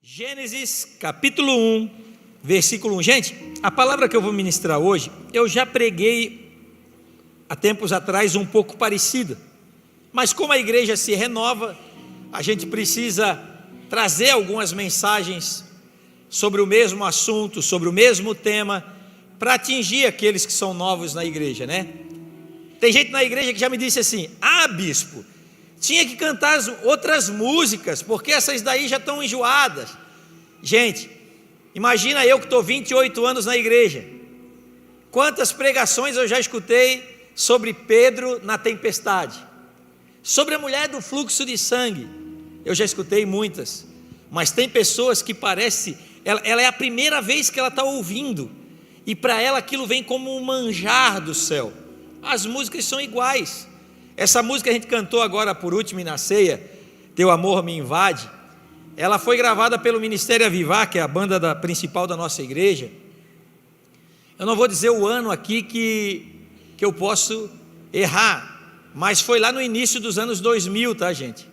Gênesis capítulo 1, versículo 1. Gente, a palavra que eu vou ministrar hoje, eu já preguei há tempos atrás um pouco parecida, mas como a igreja se renova, a gente precisa trazer algumas mensagens sobre o mesmo assunto, sobre o mesmo tema, para atingir aqueles que são novos na igreja, né? Tem gente na igreja que já me disse assim: bispo, tinha que cantar as outras músicas, porque essas daí já estão enjoadas. Gente, imagina eu que estou 28 anos na igreja, quantas pregações eu já escutei sobre Pedro na tempestade, sobre a mulher do fluxo de sangue, eu já escutei muitas, mas tem pessoas que parece, ela é a primeira vez que ela está ouvindo, e para ela aquilo vem como um manjar do céu. As músicas são iguais. Essa música a gente cantou agora por último na ceia, Teu Amor Me Invade, ela foi gravada pelo Ministério Avivar, que é a banda principal da nossa igreja. Eu não vou dizer o ano aqui que eu posso errar, mas foi lá no início dos anos 2000, tá, gente?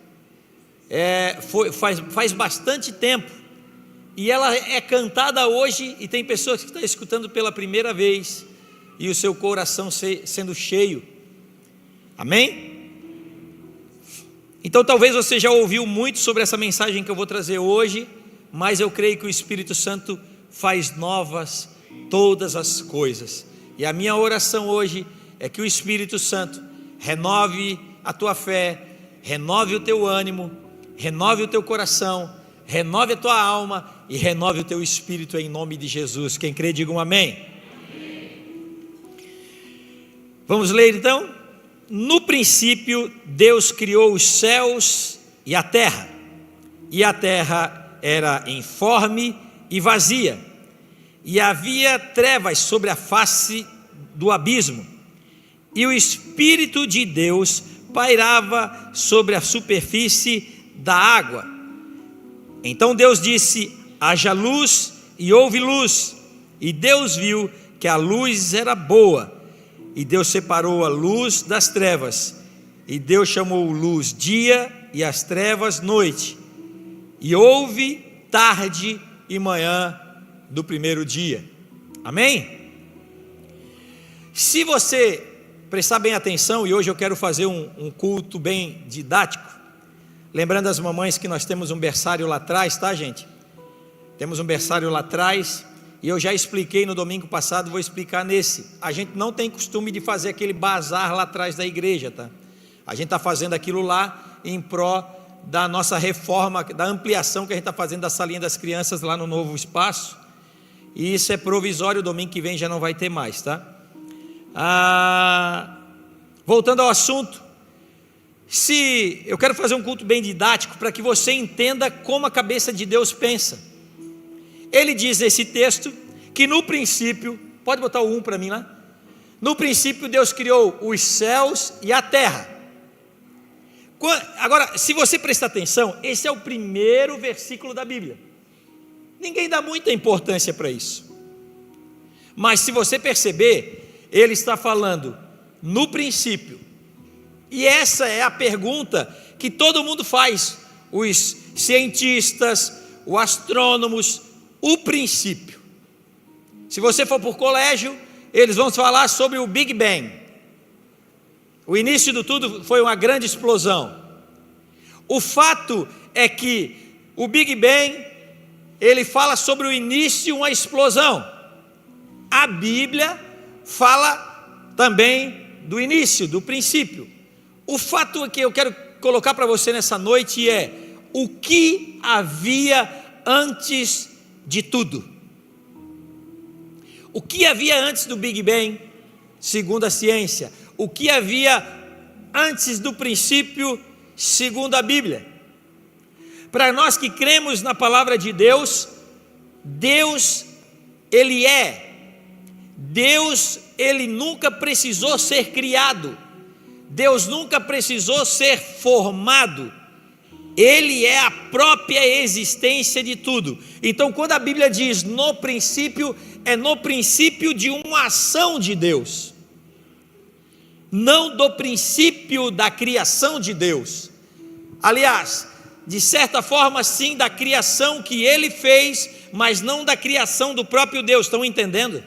Faz bastante tempo, e ela é cantada hoje, e tem pessoas que estão escutando pela primeira vez, e o seu coração sendo cheio. Amém? Então talvez você já ouviu muito sobre essa mensagem que eu vou trazer hoje, mas eu creio que o Espírito Santo faz novas todas as coisas, e a minha oração hoje é que o Espírito Santo renove a tua fé, renove o teu ânimo, renove o teu coração, renove a tua alma e renove o teu espírito em nome de Jesus. Quem crê, diga um amém. Vamos ler então? No princípio, Deus criou os céus e a terra era informe e vazia, e havia trevas sobre a face do abismo, e o Espírito de Deus pairava sobre a superfície da água. Então Deus disse: haja luz, e houve luz, e Deus viu que a luz era boa. E Deus separou a luz das trevas, e Deus chamou luz dia e as trevas noite, e houve tarde e manhã do primeiro dia. Amém? Se você prestar bem atenção, e hoje eu quero fazer um culto bem didático, lembrando as mamães que nós temos um berçário lá atrás, tá, gente? Temos um berçário lá atrás, e eu já expliquei no domingo passado, vou explicar nesse. A gente não tem costume de fazer aquele bazar lá atrás da igreja, tá? A gente está fazendo aquilo lá em pró da nossa reforma, da ampliação que a gente está fazendo da salinha das crianças lá no novo espaço, e isso é provisório, domingo que vem já não vai ter mais, tá? Voltando ao assunto, eu quero fazer um culto bem didático para que você entenda como a cabeça de Deus pensa. Ele diz esse texto que no princípio, pode botar o 1 para mim lá? No princípio Deus criou os céus e a terra. Agora, se você prestar atenção, esse é o primeiro versículo da Bíblia. Ninguém dá muita importância para isso. Mas se você perceber, ele está falando no princípio. E essa é a pergunta que todo mundo faz, os cientistas, os astrônomos, o princípio. Se você for por colégio, eles vão falar sobre o Big Bang. O início de tudo foi uma grande explosão. O fato é que o Big Bang, ele fala sobre o início, uma explosão. A Bíblia fala também do início, do princípio. O fato que eu quero colocar para você nessa noite é: o que havia antes de tudo? O que havia antes do Big Bang, segundo a ciência? O que havia antes do princípio, segundo a Bíblia? Para nós que cremos na palavra de Deus, Deus, Ele é. Deus, Ele nunca precisou ser criado. Deus nunca precisou ser formado. Ele é a própria existência de tudo. Então quando a Bíblia diz no princípio, é no princípio de uma ação de Deus, não do princípio da criação de Deus. Aliás, de certa forma sim, da criação que ele fez, mas não da criação do próprio Deus. Estão entendendo?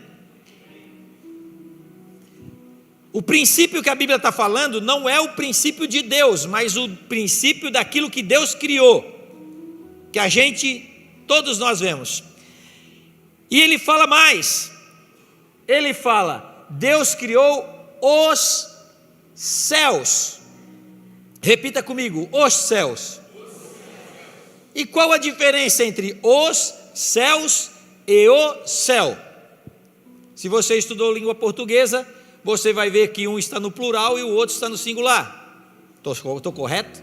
O princípio que a Bíblia está falando não é o princípio de Deus, mas o princípio daquilo que Deus criou, que todos nós vemos. E ele fala mais, ele fala, Deus criou os céus. Repita comigo, os céus. E qual a diferença entre os céus e o céu? Se você estudou língua portuguesa, você vai ver que um está no plural e o outro está no singular. Estou correto?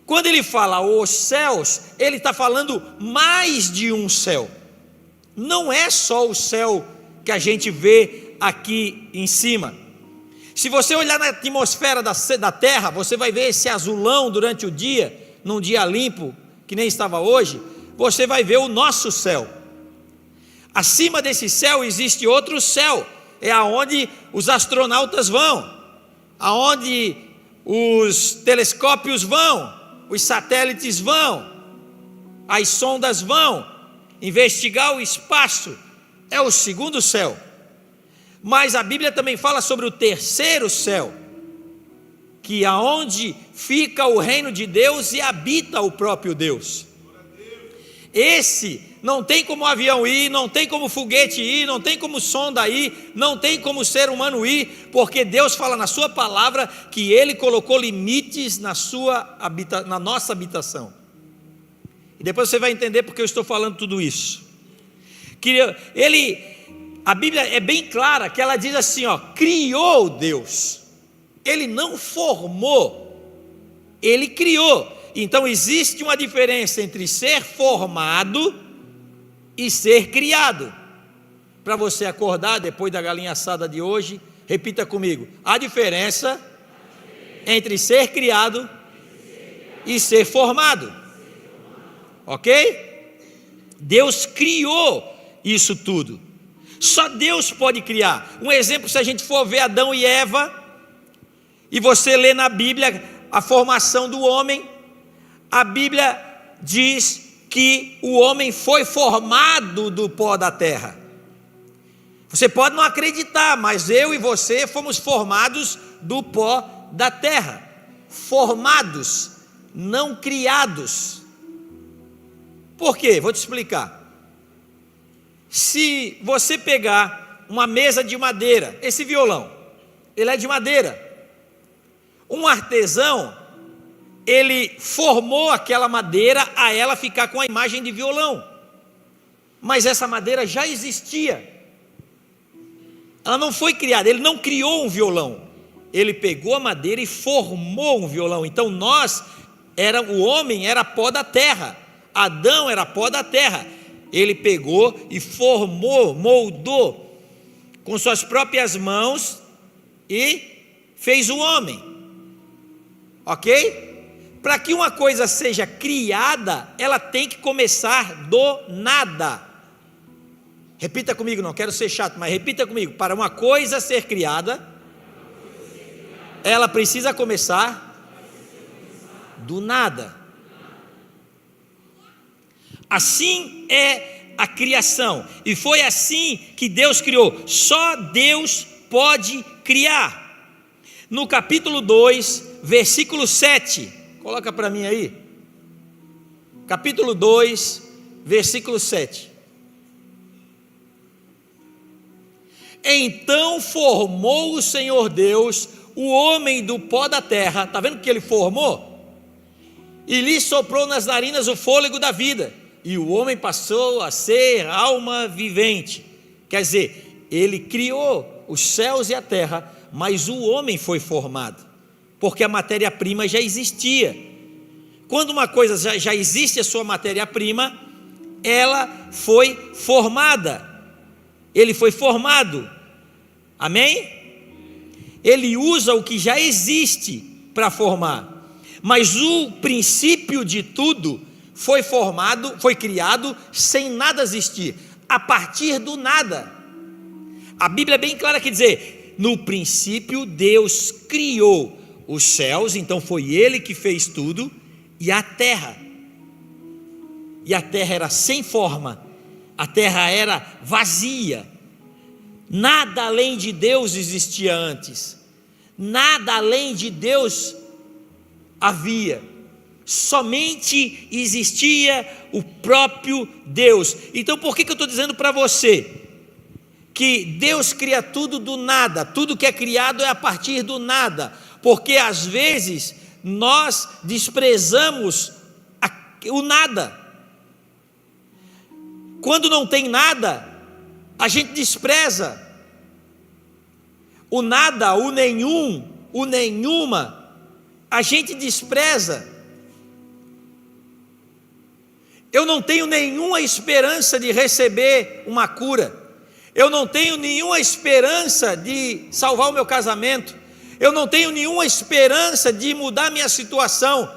Quando ele fala os céus, ele está falando mais de um céu. Não é só o céu que a gente vê aqui em cima. Se você olhar na atmosfera da terra, você vai ver esse azulão durante o dia, num dia limpo, que nem estava hoje, você vai ver o nosso céu. Acima desse céu existe outro céu, é aonde os astronautas vão, aonde os telescópios vão, os satélites vão, as sondas vão investigar o espaço, é o segundo céu. Mas a Bíblia também fala sobre o terceiro céu, que é aonde fica o reino de Deus e habita o próprio Deus. Esse não tem como avião ir, não tem como foguete ir, não tem como sonda ir, não tem como ser humano ir, porque Deus fala na sua palavra que Ele colocou limites na nossa habitação. E depois você vai entender porque eu estou falando tudo isso. A Bíblia é bem clara que ela diz assim, criou Deus. Ele não formou, Ele criou. Então existe uma diferença entre ser formado e ser criado. Para você acordar depois da galinha assada de hoje, repita comigo: a diferença entre ser criado e ser formado. Ok? Deus criou isso tudo. Só Deus pode criar. Um exemplo, se a gente for ver Adão e Eva, e você lê na Bíblia a formação do homem, a Bíblia diz que o homem foi formado do pó da terra. Você pode não acreditar, mas eu e você fomos formados do pó da terra. Formados, não criados. Por quê? Vou te explicar. Se você pegar uma mesa de madeira, esse violão, ele é de madeira. Um artesão, ele formou aquela madeira a ela ficar com a imagem de violão, mas essa madeira já existia, ela não foi criada, ele não criou um violão, ele pegou a madeira e formou um violão. Então o homem era pó da terra, Adão era pó da terra, ele pegou e formou, moldou com suas próprias mãos e fez o homem, ok? Para que uma coisa seja criada, ela tem que começar do nada. Repita comigo, não quero ser chato, mas repita comigo: para uma coisa ser criada, ela precisa começar do nada. Assim é a criação, e foi assim que Deus criou. Só Deus pode criar. No capítulo 2, versículo 7, coloca para mim aí, capítulo 2, versículo 7. Então formou o Senhor Deus o homem do pó da terra, está vendo que ele formou? E lhe soprou nas narinas o fôlego da vida, e o homem passou a ser alma vivente. Quer dizer, ele criou os céus e a terra, mas o homem foi formado, porque a matéria-prima já existia. Quando uma coisa já existe a sua matéria-prima, ela foi formada, ele foi formado, amém? Ele usa o que já existe para formar, mas o princípio de tudo foi formado, foi criado sem nada existir, a partir do nada. A Bíblia é bem clara que dizer: no princípio Deus criou os céus, então foi Ele que fez tudo, e a terra. E a terra era sem forma, a terra era vazia, nada além de Deus existia antes, nada além de Deus havia, somente existia o próprio Deus. Então por que eu estou dizendo para você que Deus cria tudo do nada? Tudo que é criado é a partir do nada, porque às vezes nós desprezamos o nada. Quando não tem nada, a gente despreza o nada, o nenhum, o nenhuma, a gente despreza. Eu não tenho nenhuma esperança de receber uma cura, eu não tenho nenhuma esperança de salvar o meu casamento, eu não tenho nenhuma esperança de mudar minha situação.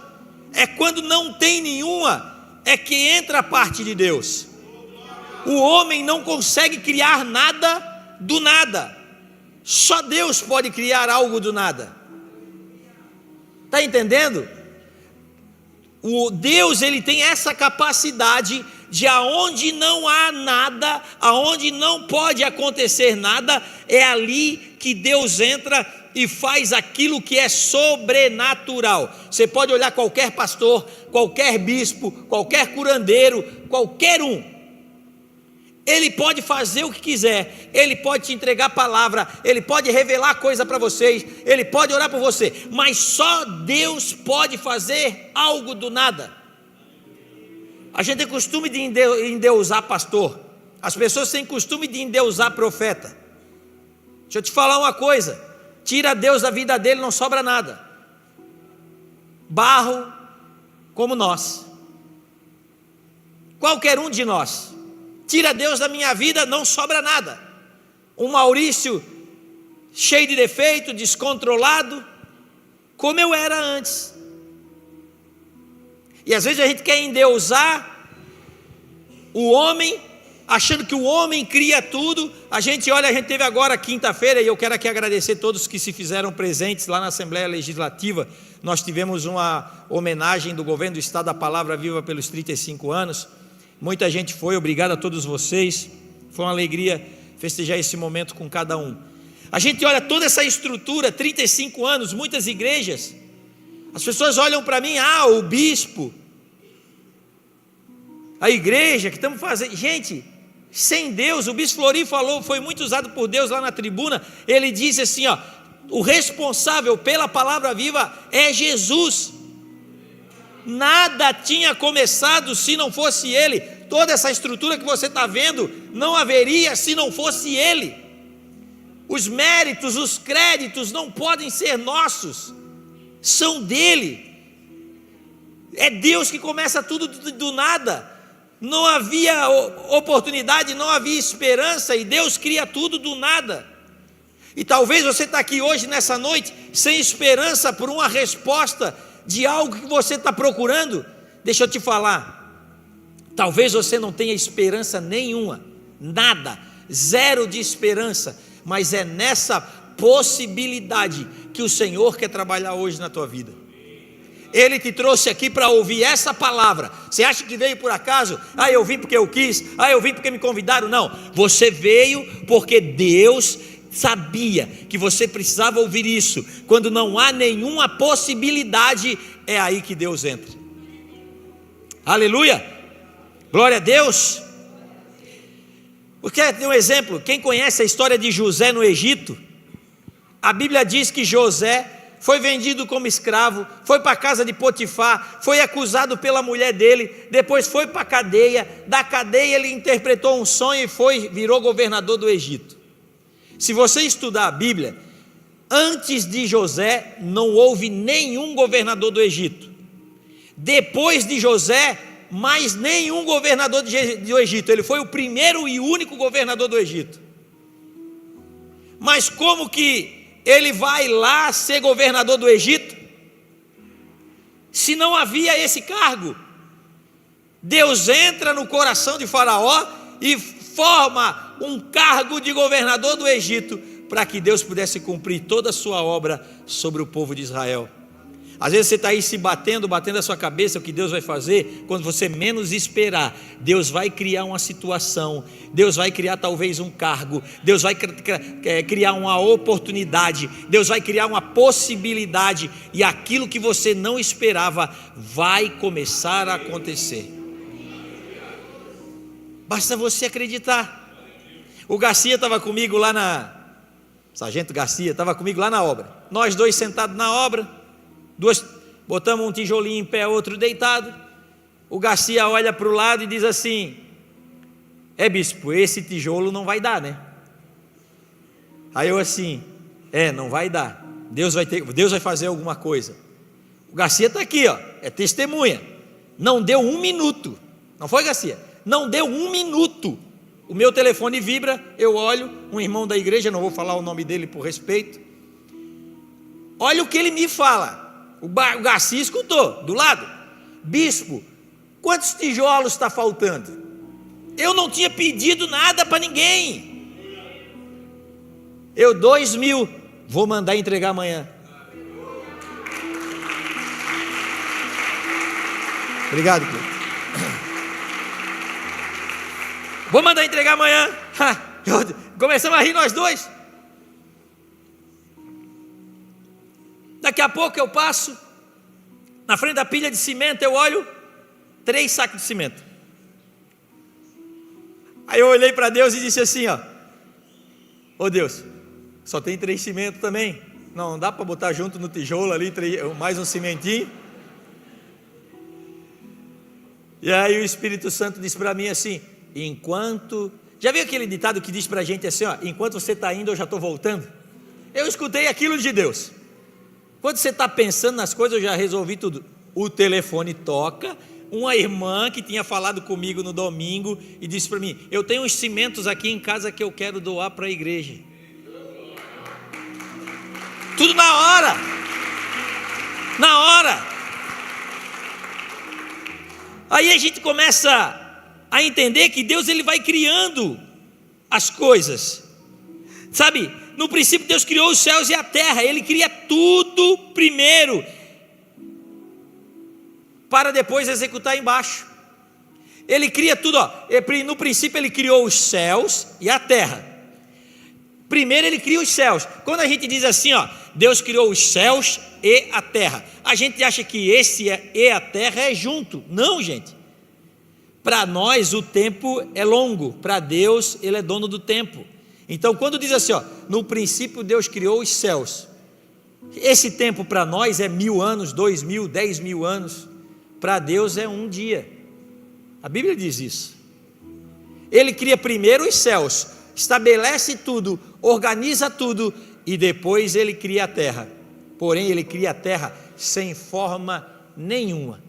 É quando não tem nenhuma, é que entra a parte de Deus. O homem não consegue criar nada do nada, só Deus pode criar algo do nada. Está entendendo? O Deus, ele tem essa capacidade de aonde não há nada, aonde não pode acontecer nada, é ali que Deus entra e faz aquilo que é sobrenatural. Você pode olhar qualquer pastor, qualquer bispo, qualquer curandeiro, qualquer um, ele pode fazer o que quiser, ele pode te entregar a palavra, ele pode revelar coisa para vocês, ele pode orar por você, mas só Deus pode fazer algo do nada. A gente tem costume de endeusar pastor, as pessoas têm costume de endeusar profeta. Deixa eu te falar uma coisa: tira Deus da vida dele, não sobra nada. Barro como nós, qualquer um de nós. Tira Deus da minha vida, não sobra nada. Um Maurício cheio de defeito, descontrolado, como eu era antes. E às vezes a gente quer endeusar o homem, achando que o homem cria tudo. A gente teve agora quinta-feira, e eu quero aqui agradecer todos que se fizeram presentes lá na Assembleia Legislativa. Nós tivemos uma homenagem do governo do Estado à Palavra Viva pelos 35 anos. Muita gente foi, obrigado a todos vocês, foi uma alegria festejar esse momento com cada um. A gente olha toda essa estrutura, 35 anos, muitas igrejas, as pessoas olham para mim, o bispo, a igreja que estamos fazendo. Gente, sem Deus, o bispo Flori falou, foi muito usado por Deus lá na tribuna, ele disse assim, o responsável pela palavra viva é Jesus. Nada tinha começado se não fosse Ele. Toda essa estrutura que você está vendo não haveria se não fosse Ele. Os méritos, os créditos não podem ser nossos, são dele. É Deus que começa tudo do nada. Não havia oportunidade, não havia esperança, e Deus cria tudo do nada. E talvez você está aqui hoje, nessa noite, sem esperança por uma resposta de algo que você está procurando. Deixa eu te falar, talvez você não tenha esperança nenhuma, nada, zero de esperança, mas é nessa possibilidade que o Senhor quer trabalhar hoje na tua vida. Ele te trouxe aqui para ouvir essa palavra. Você acha que veio por acaso? Eu vim porque eu quis, eu vim porque me convidaram. Não, você veio porque Deus sabia que você precisava ouvir isso. Quando não há nenhuma possibilidade, é aí que Deus entra. Aleluia, glória a Deus. Porque tem um exemplo, quem conhece a história de José no Egito, a Bíblia diz que José foi vendido como escravo, foi para a casa de Potifar, foi acusado pela mulher dele, depois foi para a cadeia, da cadeia ele interpretou um sonho e virou governador do Egito. Se você estudar a Bíblia, antes de José não houve nenhum governador do Egito. Depois de José, mais nenhum governador do Egito. Ele foi o primeiro e único governador do Egito. Mas como que ele vai lá ser governador do Egito, se não havia esse cargo? Deus entra no coração de Faraó e forma um cargo de governador do Egito, para que Deus pudesse cumprir toda a sua obra sobre o povo de Israel. Às vezes você está aí se batendo a sua cabeça, o que Deus vai fazer, quando você menos esperar. Deus vai criar uma situação, Deus vai criar talvez um cargo, Deus vai criar uma oportunidade, Deus vai criar uma possibilidade, e aquilo que você não esperava vai começar a acontecer. Basta você acreditar. O Garcia estava comigo lá Sargento Garcia estava comigo lá na obra, nós dois sentados na obra, botamos um tijolinho em pé, outro deitado. O Garcia olha para o lado e diz assim: bispo, esse tijolo não vai dar, né? Aí eu assim: não vai dar, Deus vai fazer alguma coisa. O Garcia está aqui, é testemunha, não deu 1 minuto, não foi, Garcia? Não deu 1 minuto, o meu telefone vibra, eu olho, um irmão da igreja, não vou falar o nome dele por respeito, olha o que ele me fala. O Garcia escutou, do lado: bispo, quantos tijolos está faltando? Eu não tinha pedido nada para ninguém. 2.000, vou mandar entregar amanhã. Obrigado, Cleiton. Vou mandar entregar amanhã. Começamos a rir nós dois. Daqui a pouco eu passo na frente da pilha de cimento, eu olho 3 sacos de cimento. Aí eu olhei para Deus e disse assim: ô Deus, só tem 3 cimentos também, não dá para botar junto no tijolo ali, mais um cimentinho? E aí o Espírito Santo disse para mim assim: já viu aquele ditado que diz para a gente assim, enquanto você está indo eu já estou voltando? Eu escutei aquilo de Deus. Quando você está pensando nas coisas, eu já resolvi tudo. O telefone toca, uma irmã que tinha falado comigo no domingo e disse para mim: eu tenho uns cimentos aqui em casa que eu quero doar para a igreja. Tudo na hora. Aí a gente começa a entender que Deus ele vai criando as coisas, sabe? No princípio Deus criou os céus e a terra. Ele cria tudo primeiro, para depois executar embaixo. Ele cria tudo, no princípio ele criou os céus e a terra. Primeiro ele cria os céus. Quando a gente diz assim, Deus criou os céus e a terra, a gente acha que esse e a terra é junto. Não, gente. Para nós o tempo é longo, para Deus ele é dono do tempo. Então quando diz assim, no princípio Deus criou os céus, esse tempo para nós é 1000 anos, 2000, 10.000 anos, para Deus é um dia. A Bíblia diz isso. Ele cria primeiro os céus, estabelece tudo, organiza tudo, e depois ele cria a terra. Porém ele cria a terra sem forma nenhuma.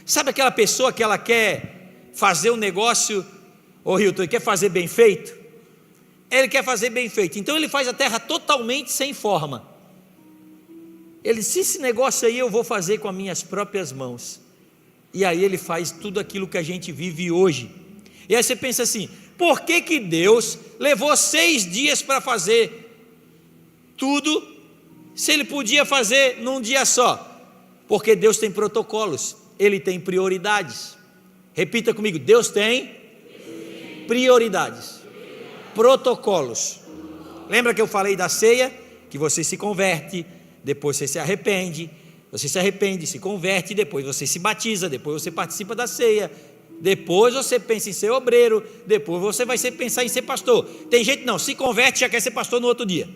Sabe aquela pessoa que ela quer fazer um negócio, Hilton, ele quer fazer bem feito? Ele quer fazer bem feito, então ele faz a terra totalmente sem forma. Ele disse: esse negócio aí eu vou fazer com as minhas próprias mãos. E aí ele faz tudo aquilo que a gente vive hoje. E aí você pensa assim: por que Deus levou 6 dias para fazer tudo, se ele podia fazer num dia só? Porque Deus tem protocolos, ele tem prioridades. Repita comigo: Deus tem prioridades, protocolos. Lembra que eu falei da ceia? Que você se converte, depois você se arrepende, se converte, depois você se batiza, depois você participa da ceia, depois você pensa em ser obreiro, depois você vai pensar em ser pastor. Tem gente não, se converte e já quer ser pastor no outro dia.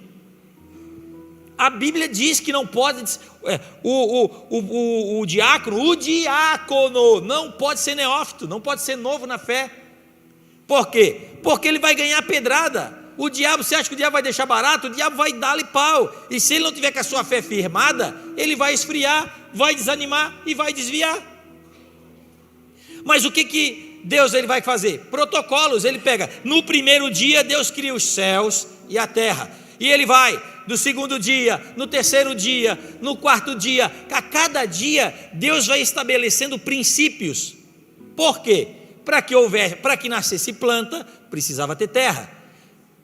A Bíblia diz que não pode, o diácono não pode ser neófito, não pode ser novo na fé. Por quê? Porque ele vai ganhar pedrada. O diabo, você acha que o diabo vai deixar barato? O diabo vai dar-lhe pau, e se ele não tiver com a sua fé firmada, ele vai esfriar, vai desanimar e vai desviar. Mas o que Deus ele vai fazer? Protocolos. Ele pega, no primeiro dia Deus cria os céus e a terra, e ele vai no segundo dia, no terceiro dia, no quarto dia, a cada dia Deus vai estabelecendo princípios. Por quê? Para que nascesse planta, precisava ter terra.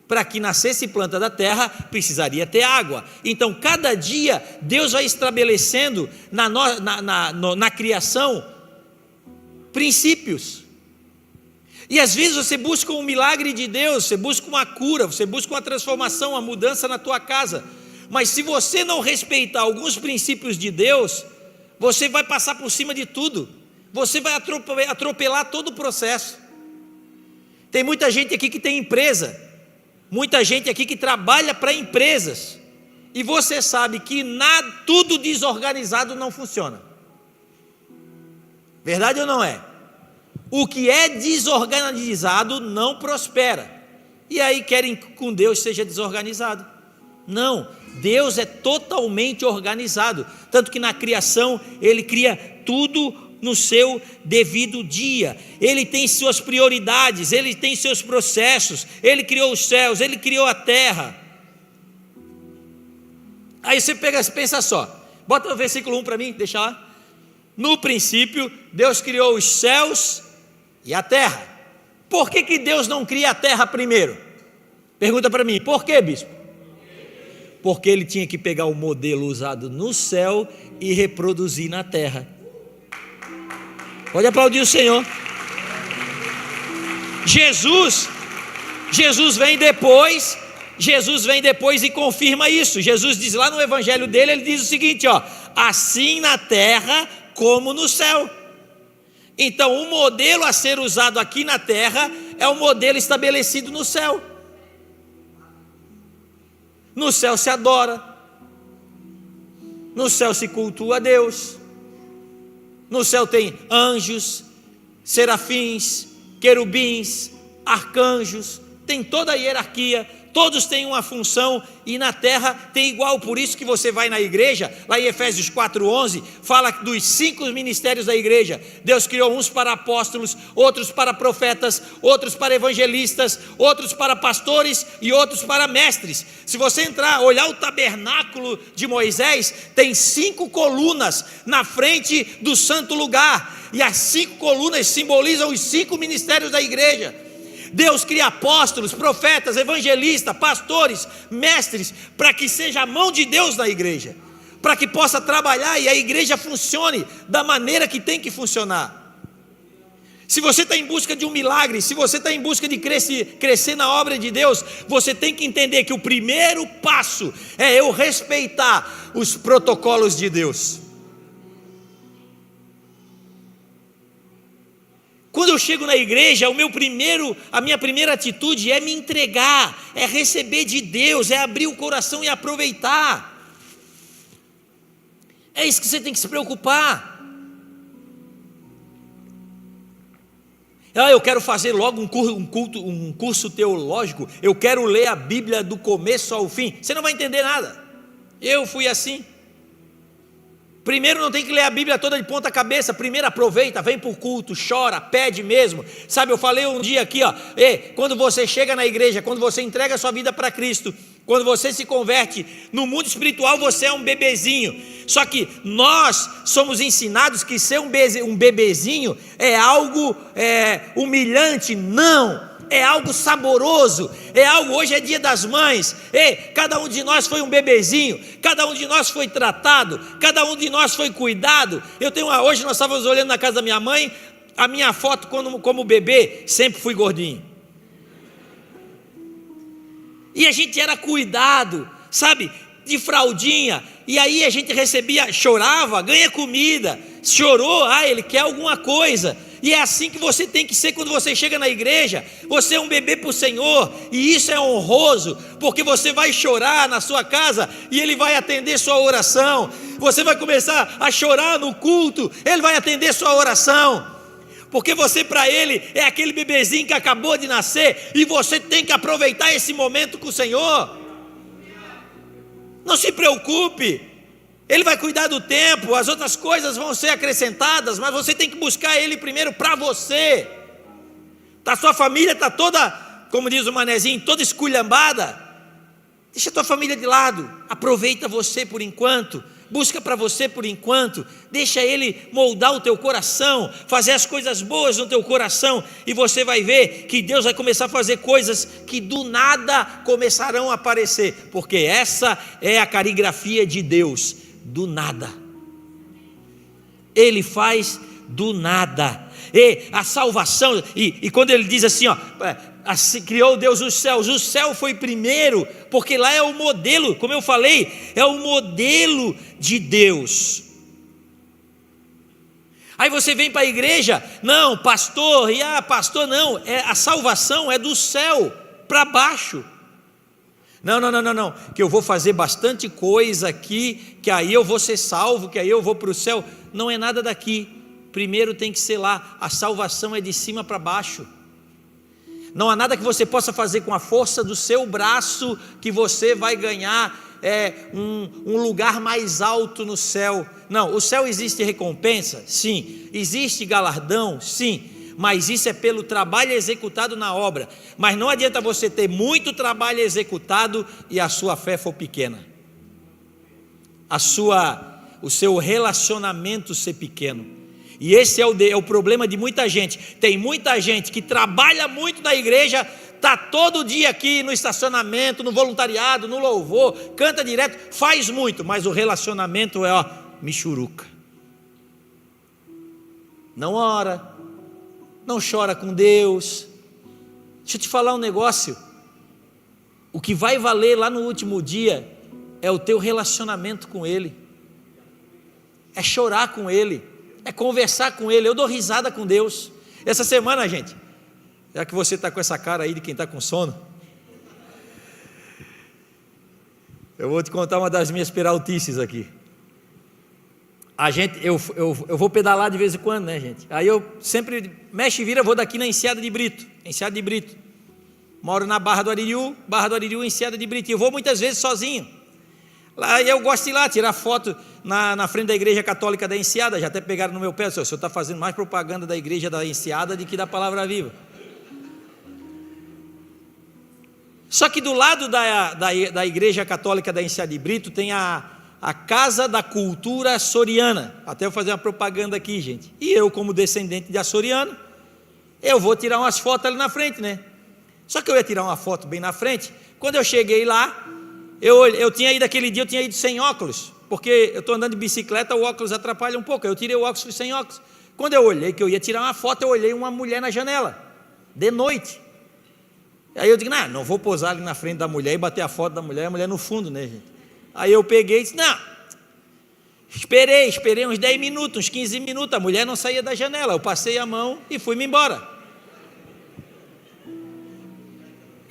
Para que nascesse planta da terra, precisaria ter água. Então, cada dia, Deus vai estabelecendo na criação princípios. E às vezes você busca um milagre de Deus, você busca uma cura, você busca uma transformação, uma mudança na tua casa. Mas se você não respeitar alguns princípios de Deus, você vai passar por cima de tudo. Você vai atropelar todo o processo. Tem muita gente aqui que tem empresa, muita gente aqui que trabalha para empresas, e você sabe que tudo desorganizado não funciona. Verdade ou não é? O que é desorganizado não prospera. E aí querem que com Deus seja desorganizado. Não, Deus é totalmente organizado. Tanto que na criação Ele cria tudo no seu devido dia. Ele tem suas prioridades, Ele tem seus processos. Ele criou os céus, Ele criou a terra. Aí você pensa só, bota o versículo 1 para mim, deixa lá. No princípio, Deus criou os céus e a terra. Por que Deus não cria a terra primeiro? Pergunta para mim, por que, bispo? Porque Ele tinha que pegar o modelo usado no céu e reproduzir na terra. Pode aplaudir o Senhor. Jesus vem depois e confirma isso. Jesus diz lá no evangelho dele, ele diz o seguinte, ó: assim na terra como no céu. Então o modelo a ser usado aqui na terra é o modelo estabelecido no céu. No céu se adora, no céu se cultua a Deus, no céu tem anjos, serafins, querubins, arcanjos, tem toda a hierarquia, todos têm uma função, e na terra tem igual. Por isso que você vai na igreja, lá em Efésios 4:11, fala dos 5 ministérios da igreja. Deus criou uns para apóstolos, outros para profetas, outros para evangelistas, outros para pastores e outros para mestres. Se você entrar, olhar o tabernáculo de Moisés, tem 5 colunas na frente do santo lugar, e as 5 colunas simbolizam os 5 ministérios da igreja. Deus cria apóstolos, profetas, evangelistas, pastores, mestres, para que seja a mão de Deus na igreja, para que possa trabalhar e a igreja funcione da maneira que tem que funcionar. Se você está em busca de um milagre, se você está em busca de crescer na obra de Deus, você tem que entender que o primeiro passo é eu respeitar os protocolos de Deus. Quando eu chego na igreja, a minha primeira atitude é me entregar, é receber de Deus, é abrir o coração e aproveitar. É isso que você tem que se preocupar. Eu quero fazer logo um curso teológico, eu quero ler a Bíblia do começo ao fim. Você não vai entender nada. Eu fui assim. Primeiro não tem que ler a Bíblia toda de ponta cabeça. Primeiro aproveita, vem para o culto, chora, pede mesmo. Sabe, eu falei um dia aqui, quando você chega na igreja, quando você entrega a sua vida para Cristo, quando você se converte, no mundo espiritual você é um bebezinho. Só que nós somos ensinados que ser um bebezinho é algo humilhante. Não, é algo saboroso, é algo. Hoje é dia das mães, cada um de nós foi um bebezinho, cada um de nós foi tratado, cada um de nós foi cuidado. Hoje nós estávamos olhando na casa da minha mãe, a minha foto como bebê, sempre fui gordinho, e a gente era cuidado, sabe, de fraldinha, e aí a gente recebia, chorava, ganha comida, chorou, ele quer alguma coisa. E é assim que você tem que ser quando você chega na igreja. Você é um bebê para o Senhor, e isso é honroso, porque você vai chorar na sua casa e Ele vai atender sua oração. Você vai começar a chorar no culto, Ele vai atender sua oração, porque você para Ele é aquele bebezinho que acabou de nascer, e você tem que aproveitar esse momento com o Senhor. Não se preocupe, Ele vai cuidar do tempo, as outras coisas vão ser acrescentadas, mas você tem que buscar Ele primeiro para você. A sua família está toda, como diz o manezinho, toda esculhambada. Deixa a tua família de lado, aproveita você por enquanto, busca para você por enquanto, deixa Ele moldar o teu coração, fazer as coisas boas no teu coração, e você vai ver que Deus vai começar a fazer coisas que do nada começarão a aparecer, porque essa é a caligrafia de Deus, do nada. Ele faz do nada. E a salvação, e quando ele diz assim, assim criou Deus os céus, o céu foi primeiro, porque lá é o modelo, como eu falei, é o modelo de Deus. Aí você vem para a igreja, não, pastor, pastor não, a salvação é do céu para baixo. Não, que eu vou fazer bastante coisa aqui, que aí eu vou ser salvo, que aí eu vou para o céu. Não é nada daqui. Primeiro tem que ser lá. A salvação é de cima para baixo. Não há nada que você possa fazer com a força do seu braço que você vai ganhar um lugar mais alto no céu. Não, o céu existe recompensa? Sim. Existe galardão? Sim. Mas isso é pelo trabalho executado na obra. Mas não adianta você ter muito trabalho executado e a sua fé for pequena, o seu relacionamento ser pequeno. E esse é o problema de muita gente. Tem muita gente que trabalha muito na igreja, está todo dia aqui no estacionamento, no voluntariado, no louvor, canta direto, faz muito, mas o relacionamento é michuruca. Não ora, não chora com Deus. Deixa eu te falar um negócio. O que vai valer lá no último dia é o teu relacionamento com Ele, é chorar com Ele, é conversar com Ele. Eu dou risada com Deus. Essa semana, gente, já que você está com essa cara aí de quem está com sono, eu vou te contar uma das minhas peraltices aqui. Eu vou pedalar de vez em quando, né, gente? Aí eu sempre, mexe e vira, vou daqui na Enseada de Brito. Moro na Barra do Aririu, Enseada de Brito. E eu vou muitas vezes sozinho. Lá eu gosto de ir lá, tirar foto na frente da Igreja Católica da Enseada. Já até pegaram no meu pé, o senhor está fazendo mais propaganda da Igreja da Enseada do que da Palavra Viva. Só que do lado da Igreja Católica da Enseada de Brito tem a Casa da Cultura Açoriana. Até eu fazer uma propaganda aqui, gente. E eu, como descendente de açoriano, eu vou tirar umas fotos ali na frente, né? Só que eu ia tirar uma foto bem na frente. Quando eu cheguei lá, eu tinha ido aquele dia, eu tinha ido sem óculos, porque eu estou andando de bicicleta, o óculos atrapalha um pouco. Eu tirei o óculos, fui sem óculos. Quando eu olhei que eu ia tirar uma foto, eu olhei uma mulher na janela, de noite. Aí eu digo, não vou posar ali na frente da mulher e bater a foto da mulher, a mulher no fundo, né, gente? Aí eu peguei e disse, esperei uns 10 minutos, uns 15 minutos, a mulher não saía da janela. Eu passei a mão e fui-me embora.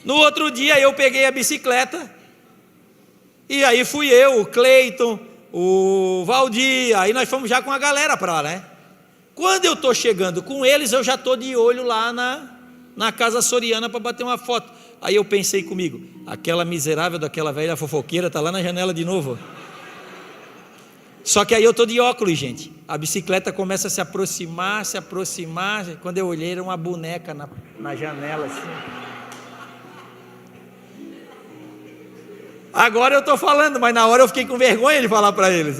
No outro dia eu peguei a bicicleta, e aí fui eu, o Cleiton, o Valdir, aí nós fomos já com a galera para lá, né? Quando eu estou chegando com eles, eu já estou de olho lá na Casa Açoriana para bater uma foto. Aí eu pensei comigo, aquela miserável daquela velha fofoqueira está lá na janela de novo. Só que aí eu estou de óculos, gente. A bicicleta começa a se aproximar. Quando eu olhei, era uma boneca na janela assim. Agora eu estou falando, mas na hora eu fiquei com vergonha de falar para eles.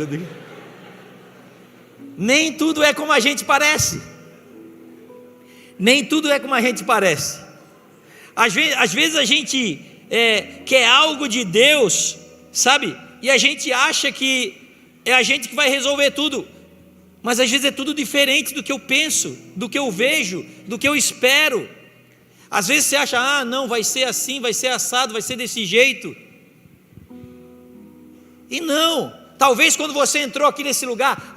Nem tudo é como a gente parece. Às vezes a gente quer algo de Deus, sabe? E a gente acha que é a gente que vai resolver tudo. Mas às vezes é tudo diferente do que eu penso, do que eu vejo, do que eu espero. Às vezes você acha, não, vai ser assim, vai ser assado, vai ser desse jeito. E não, talvez quando você entrou aqui nesse lugar,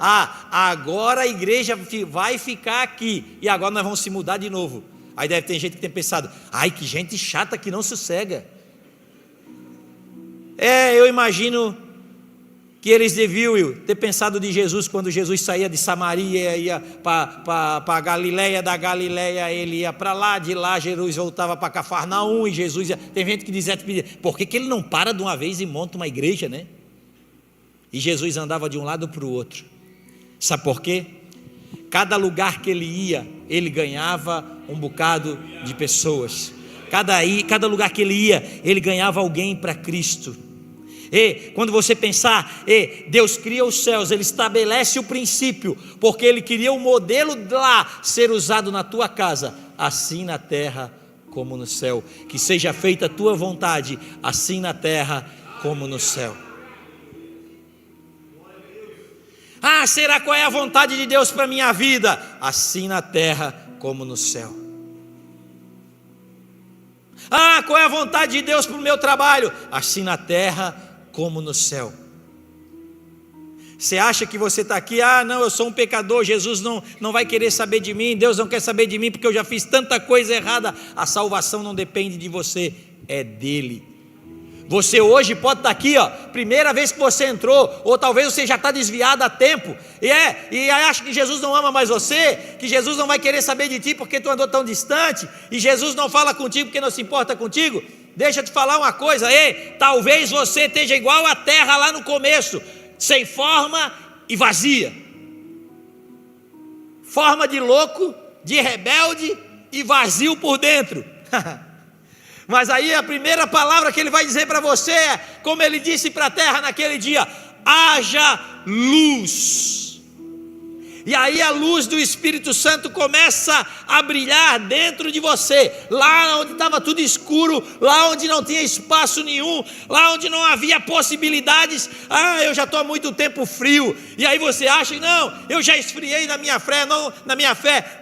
agora a igreja vai ficar aqui, e agora nós vamos se mudar de novo. Aí deve ter gente que tem pensado, que gente chata que não sossega. Eu imagino que eles deviam ter pensado de Jesus, quando Jesus saía de Samaria, ia para a Galileia, da Galileia ele ia para lá, de lá Jesus voltava para Cafarnaum, e Jesus ia... Tem gente que dizia, por que ele não para de uma vez e monta uma igreja, né? E Jesus andava de um lado para o outro. Sabe por quê? Cada lugar que ele ia, ele ganhava um bocado de pessoas. Cada lugar que ele ia, ele ganhava alguém para Cristo. E quando você pensar, Deus cria os céus, Ele estabelece o princípio, porque Ele queria um modelo lá ser usado na tua casa, assim na terra como no céu. Que seja feita a tua vontade, assim na terra como no céu. Ah, será qual é a vontade de Deus para a minha vida? Assim na terra como no céu. Ah, qual é a vontade de Deus para o meu trabalho? Assim na terra como no céu. Você acha que você está aqui, não, eu sou um pecador, Jesus não vai querer saber de mim, Deus não quer saber de mim porque eu já fiz tanta coisa errada. A salvação não depende de você, é dele. Você hoje pode estar aqui, primeira vez que você entrou, ou talvez você já está desviado há tempo, e acha que Jesus não ama mais você, que Jesus não vai querer saber de ti porque tu andou tão distante, e Jesus não fala contigo porque não se importa contigo. Deixa eu te falar uma coisa, talvez você esteja igual a terra lá no começo, sem forma e vazia, forma de louco, de rebelde e vazio por dentro. Mas aí a primeira palavra que Ele vai dizer para você é, como Ele disse para a terra naquele dia: haja luz. E aí a luz do Espírito Santo começa a brilhar dentro de você, lá onde estava tudo escuro, lá onde não tinha espaço nenhum, lá onde não havia possibilidades. Eu já estou há muito tempo frio, e aí você acha, não, eu já esfriei na minha fé,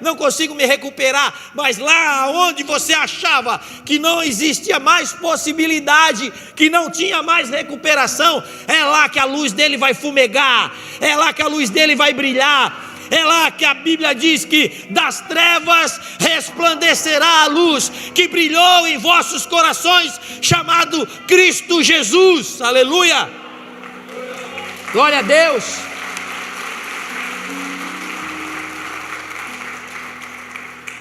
não consigo me recuperar. Mas lá onde você achava que não existia mais possibilidade, que não tinha mais recuperação, é lá que a luz dele vai fumegar, é lá que a luz dele vai brilhar. É lá que a Bíblia diz que das trevas resplandecerá a luz que brilhou em vossos corações, chamado Cristo Jesus. Aleluia! Glória a Deus!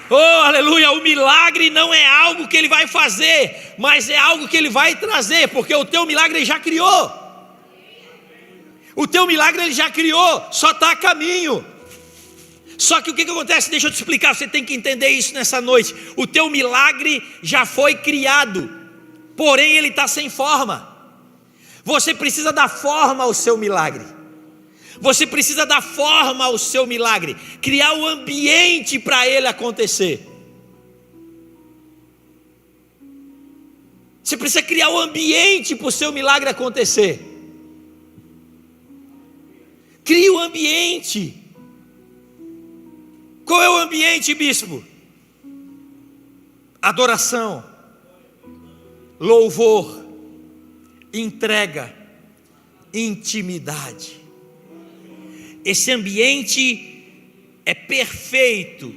Oh, aleluia! O milagre não é algo que Ele vai fazer, mas é algo que Ele vai trazer, porque o teu milagre Ele já criou. O teu milagre Ele já criou, só está a caminho. Só que o que acontece? Deixa eu te explicar, você tem que entender isso nessa noite. O teu milagre já foi criado, porém ele está sem forma. Você precisa dar forma ao seu milagre. Você precisa dar forma ao seu milagre, criar o ambiente para ele acontecer. Você precisa criar o ambiente para o seu milagre acontecer. Crie o ambiente. Qual é o ambiente, bispo? Adoração, louvor, entrega, intimidade. Esse ambiente é perfeito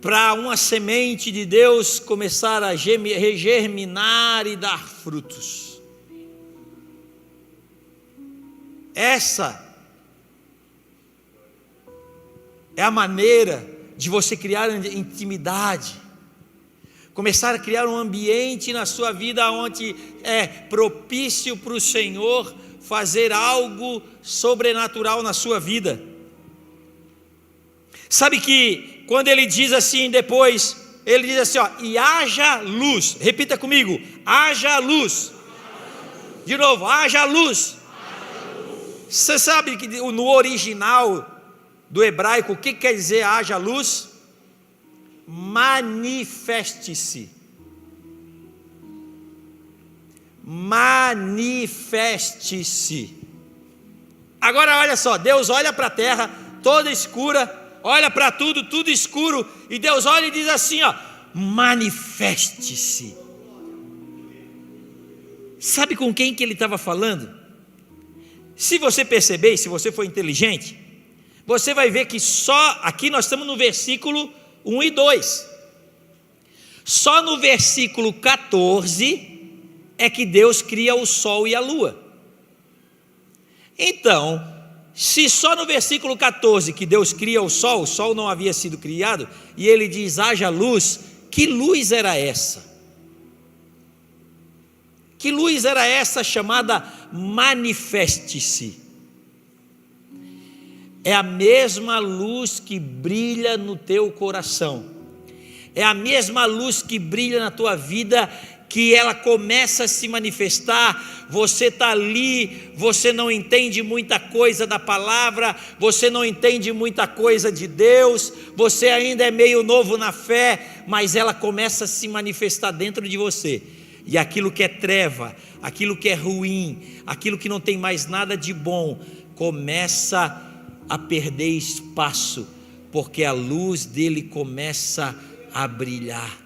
para uma semente de Deus começar a germinar e dar frutos. Essa é a maneira de você criar intimidade, começar a criar um ambiente na sua vida onde é propício para o Senhor fazer algo sobrenatural na sua vida. Sabe que quando Ele diz assim depois, Ele diz assim, e haja luz. Repita comigo, haja luz. De novo, haja luz. Você sabe que no original do hebraico, o que quer dizer haja luz? Manifeste-se. Manifeste-se. Agora olha só, Deus olha para a terra toda escura, olha para tudo escuro, e Deus olha e diz assim, manifeste-se. Sabe com quem que Ele estava falando? Se você perceber, se você for inteligente, você vai ver que só, aqui nós estamos no versículo 1 e 2, só no versículo 14 é que Deus cria o sol e a lua. Então, se só no versículo 14 que Deus cria o sol não havia sido criado, e Ele diz haja luz, que luz era essa? Que luz era essa chamada manifeste-se? É a mesma luz que brilha no teu coração, é a mesma luz que brilha na tua vida, que ela começa a se manifestar. Você está ali, você não entende muita coisa da palavra, você não entende muita coisa de Deus, você ainda é meio novo na fé, mas ela começa a se manifestar dentro de você. E aquilo que é treva, aquilo que é ruim, aquilo que não tem mais nada de bom, começa a perder espaço, porque a luz dele começa a brilhar.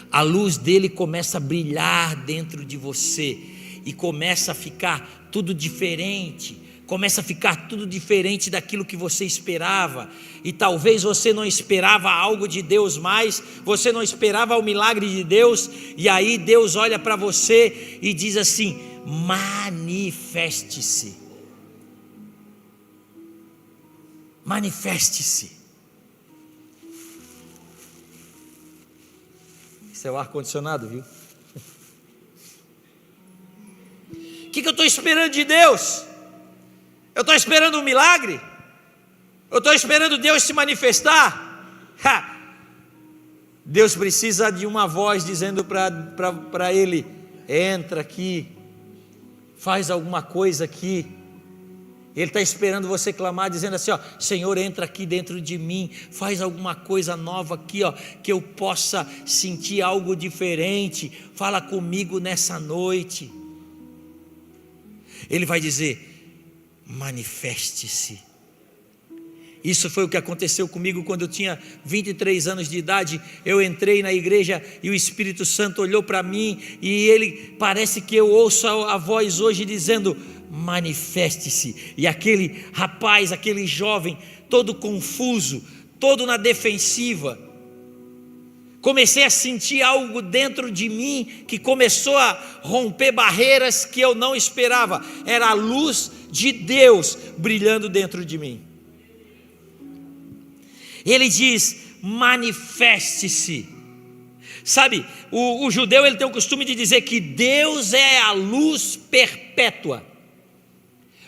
A luz dele começa a brilhar dentro de você e começa a ficar tudo diferente. Começa a ficar tudo diferente daquilo que você esperava. E talvez você não esperava algo de Deus mais, você não esperava o milagre de Deus, e aí Deus olha para você e diz assim: manifeste-se. Manifeste-se. Isso é o ar-condicionado, viu? O que eu estou esperando de Deus? Eu estou esperando um milagre? Eu estou esperando Deus se manifestar? Deus precisa de uma voz dizendo para ele: entra aqui, faz alguma coisa aqui. Ele está esperando você clamar, dizendo assim: ó, Senhor, entra aqui dentro de mim, faz alguma coisa nova aqui, ó, que eu possa sentir algo diferente. Fala comigo nessa noite. Ele vai dizer: manifeste-se. Isso foi o que aconteceu comigo quando eu tinha 23 anos de idade. Eu entrei na igreja e o Espírito Santo olhou para mim, e ele, parece que eu ouço a voz hoje dizendo: manifeste-se. E aquele rapaz, aquele jovem, todo confuso, todo na defensiva, comecei a sentir algo dentro de mim que começou a romper barreiras que eu não esperava. Era a luz de Deus brilhando dentro de mim. Ele diz: manifeste-se. Sabe, o judeu, ele tem o costume de dizer que Deus é a luz perpétua.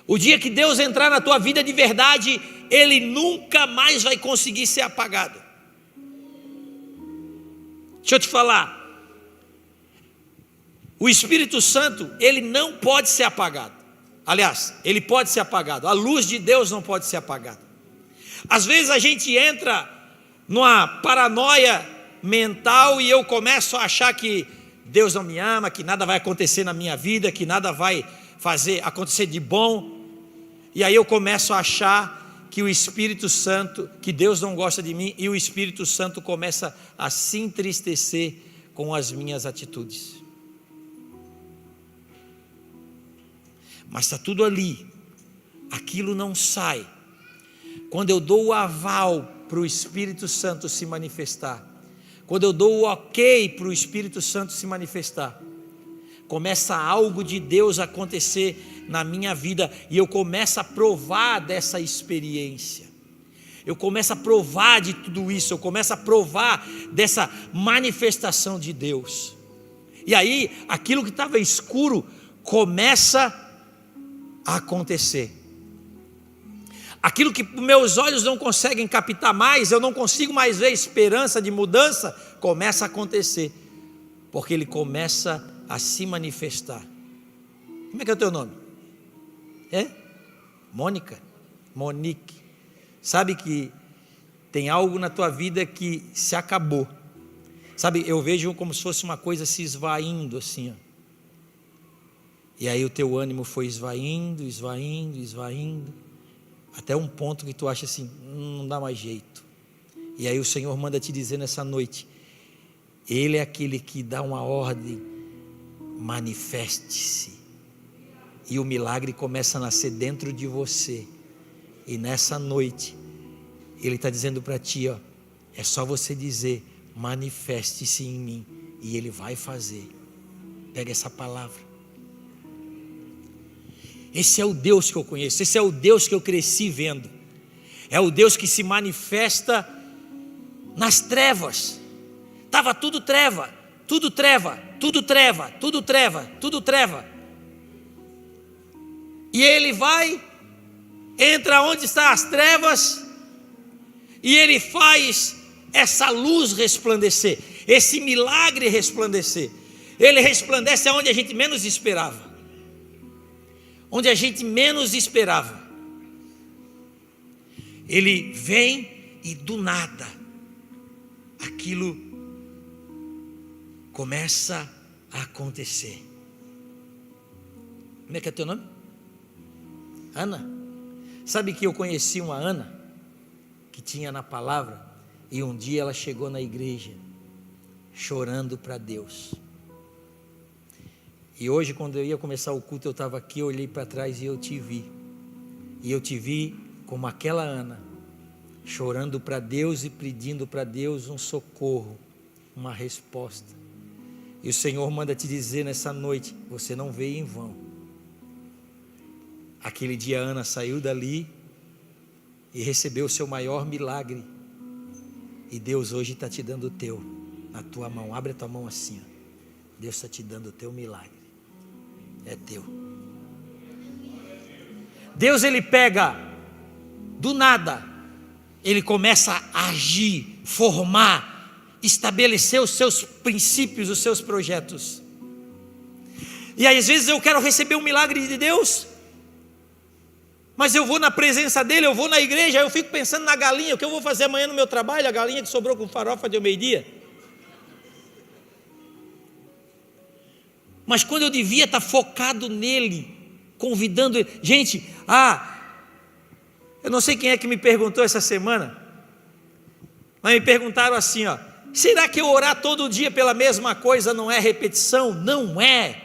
O dia que Deus entrar na tua vida de verdade, ele nunca mais vai conseguir ser apagado. Deixa eu te falar, o Espírito Santo, ele não pode ser apagado. Aliás, ele pode ser apagado. A luz de Deus não pode ser apagada. Às vezes a gente entra numa paranoia mental e eu começo a achar que Deus não me ama, que nada vai acontecer na minha vida, que nada vai acontecer de bom. E aí eu começo a achar que o Espírito Santo, que Deus não gosta de mim, e o Espírito Santo começa a se entristecer com as minhas atitudes. Mas está tudo ali, aquilo não sai. Quando eu dou o aval para o Espírito Santo se manifestar, quando eu dou o ok para o Espírito Santo se manifestar, começa algo de Deus a acontecer na minha vida, e eu começo a provar dessa experiência, eu começo a provar de tudo isso, eu começo a provar dessa manifestação de Deus, e aí aquilo que estava escuro começa a acontecer. Aquilo que meus olhos não conseguem captar mais, eu não consigo mais ver esperança de mudança, começa a acontecer, porque ele começa a se manifestar. Como é que é o teu nome? Mônica? Monique. Sabe que tem algo na tua vida que se acabou. Sabe, eu vejo como se fosse uma coisa se esvaindo assim, ó. E aí o teu ânimo foi esvaindo, até um ponto que tu acha assim, não dá mais jeito. E aí o Senhor manda te dizer nessa noite: Ele é aquele que dá uma ordem, manifeste-se. E o milagre começa a nascer dentro de você. E nessa noite, Ele está dizendo para ti, ó, é só você dizer: manifeste-se em mim, e Ele vai fazer. Pega essa palavra. Esse é o Deus que eu conheço, esse é o Deus que eu cresci vendo. É o Deus que se manifesta nas trevas. Estava tudo treva, tudo treva, tudo treva, tudo treva, tudo treva. E Ele vai, entra onde estão as trevas, e Ele faz essa luz resplandecer. esse milagre resplandecer. Ele resplandece aonde a gente menos esperava. Onde a gente menos esperava. Ele vem e do nada, aquilo começa a acontecer. Como é que é teu nome? Ana. Sabe que eu conheci uma Ana, que tinha na palavra, e um dia ela chegou na igreja, chorando para Deus. E hoje, quando eu ia começar o culto, eu estava aqui, eu olhei para trás e eu te vi. E eu te vi como aquela Ana, chorando para Deus e pedindo para Deus um socorro, uma resposta. E o Senhor manda te dizer nessa noite, você não veio em vão. Aquele dia a Ana saiu dali e recebeu o seu maior milagre. E Deus hoje está te dando o teu, na tua mão. Abre a tua mão assim, ó. Deus está te dando o teu milagre. É teu. Deus, ele pega do nada, ele começa a agir, formar, estabelecer os seus princípios, os seus projetos. E aí, às vezes eu quero receber um milagre de Deus, mas eu vou na presença dele, eu vou na igreja, eu fico pensando na galinha, o que eu vou fazer amanhã no meu trabalho, a galinha que sobrou com farofa de meio-dia. Mas quando eu devia estar focado nele, convidando ele. Gente, eu não sei quem é que me perguntou essa semana, mas me perguntaram assim, ó, será que eu orar todo dia pela mesma coisa não é repetição? Não é.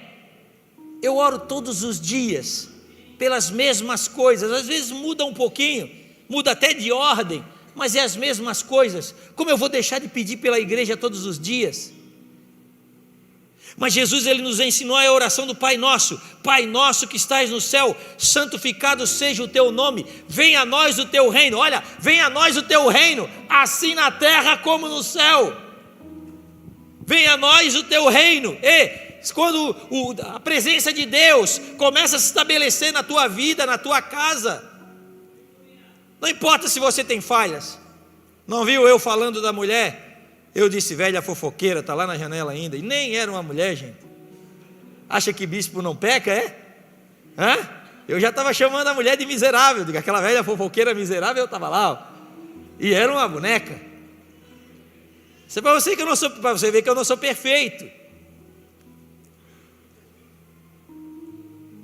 Eu oro todos os dias pelas mesmas coisas, às vezes muda um pouquinho, muda até de ordem, mas é as mesmas coisas. Como eu vou deixar de pedir pela igreja todos os dias? Mas Jesus, ele nos ensinou a oração do Pai Nosso. Pai nosso que estás no céu, santificado seja o teu nome, venha a nós o teu reino. Olha, venha a nós o teu reino, assim na terra como no céu. Venha a nós o teu reino. E quando a presença de Deus começa a se estabelecer na tua vida, na tua casa, não importa se você tem falhas. Não viu eu falando da mulher? Eu disse, velha fofoqueira, está lá na janela ainda. E nem era uma mulher, gente. Acha que bispo não peca, é? Eu já estava chamando a mulher de miserável. Digo, aquela velha fofoqueira miserável, eu estava lá, ó. E era uma boneca. Isso é para você ver que eu não sou perfeito.